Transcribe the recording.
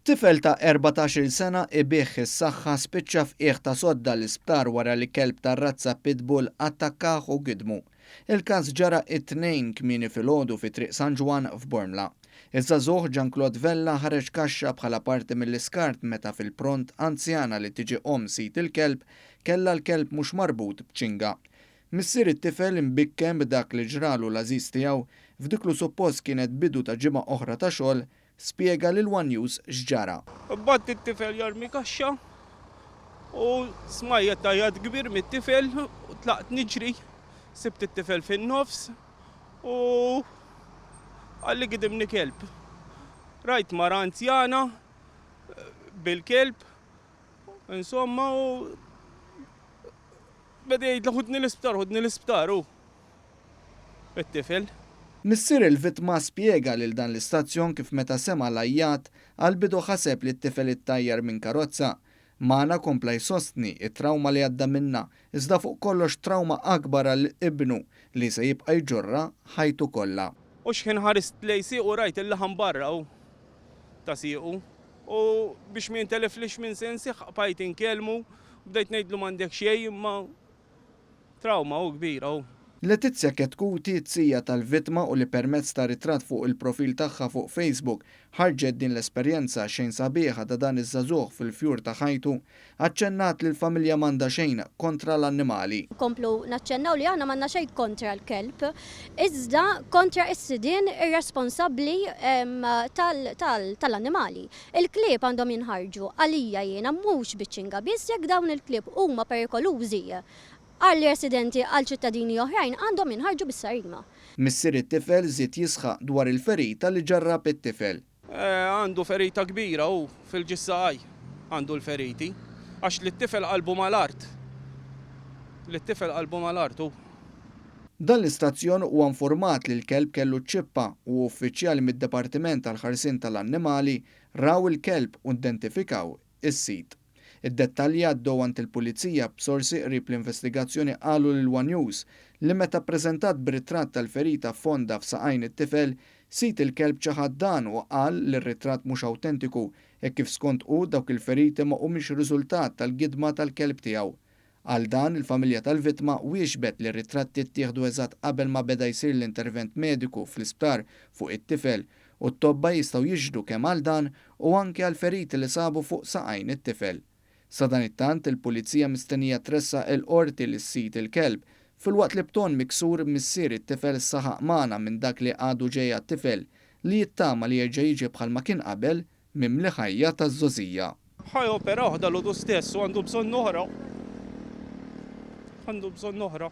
Tifel ta' 14-il sena ibih is-saħħa spiċċa f'qiegħ ta' sodda l-isptar wara li kelb ta' razza pitbull attakkaħ u gidmu. Il-każ ġara it-tnejn kmieni filgħodu fi triq San Ġwan f'Bormla. Iż-żagħżugħ Jean-Claude Vella ħareġ kaxxa bħala parti mill-iskart meta fil-pront anzjana li tiġi sit il-kelb kellha l-kelb mhux marbut b'ċinga. Missier it-tifel imbikkem b'dak li ġralu l-għażiż tiegħu f'dik li suppost kienet bidu ta' ġimgħa oħra ta' xogħol spjega lil One News x'ġara. Bad it-tifel jarmi kaxxa u smajja tajjad kbir mit-tifel u tlaqt niġri, sibt it-tifel fin-nofs u għalli gidimni kelb. Rajt mara anzjana bil-kelb, insomma u beda jgħidla ħudni l-isptar u it-tifel. Missier il-vittma spjega lil dan l-istazzjon kif meta sema l-ajjat għal-bidu ħaseb li t-tifel ittajjar minn karozza. Mana kompla jsostni it-trauma li għadda minna, iżda fuq kollox trauma akbar għall-ibnu li se jibqa' jġorra ħajtu kollha. U x'kien ħarist lejsi u rajt il-laħam barra u ta' siequ. U biex min teleflix minn sensi ħapajt inkelmu, bdejt ngħidlu m'għandek xejn imma trauma u kbira u. Letizja Ketkuti tzija tal-vittma u li permezz ta' ritratt fuq il-profil tagħha fuq Facebook ħarġet din l-esperjenza xejn sabiħa ta' dan iż-żagħżugħ fil-fjur ta' ħajtu, aċċennat li l-familja m'għandha xejn kontra l-annimali. Komplu naċċennaw li aħna m'għandna xejn kontra l-kelb, iżda kontra s-sidien irresponsabbli tal-annimali. Il-klieb għandhom jinħarġu għalija jiena mhux biċ-ċinga biss jekk dawn il-klieb huma perikolużi għal residenti għal ċittadini oħrajn għandhom jinħarġu bis-sarima. Missier it-tifel żied jisħaq dwar il-ferita li ġarrab it-tifel. Għandu ferita kbira u fil-ġissaqaj għandu l-feriti għax li t-tifel qalbu mal-art. Li-t-tifel qalbu mal-art u. Dan l-istazzjon huwa informat li l-kelb kellu ċippa u uffiċjali mid-Dipartiment tal-Ħarsien tal-Annimali raw il-kelb u identifikaw is-sit. Id-dettalji għaddew għand il-Pulizija b'sorsi qrib l-investigazzjoni qalu lil One News li meta ppreżentat b'ritratt tal-ferita fonda f'saqajn it-tifel, sit il-kelb ċaħad dan u qal li r-ritratt mhux awtentiku e kif skont dawk il-feriti ma humiex riżultat tal-gidma tal-kelb tiegħu. Għal dan il-familja tal-vittma wieġbet li r-ritratti ttieħdu eżatt qabel ma beda jsir l-intervent mediku fl-isptar fuq it-tifel u t-tobba jistgħu jiġdu kemm għal dan u anke għal feriti li sabu fuq saqajn it-tifel. Sa dan it-tant il-Pulizija mistennija tressa l-qorti li s-sit il-kelb fil-waqt li bton miksur missier it-tifel saħaq magħna minn dak li għadu ġejja t-tifel li jittama li jerġa' jiġi bħalma kien qabel mimli ħajja taż-żożija. Ħaj operaħ dal-għodu stess u għandu bżonn oħra.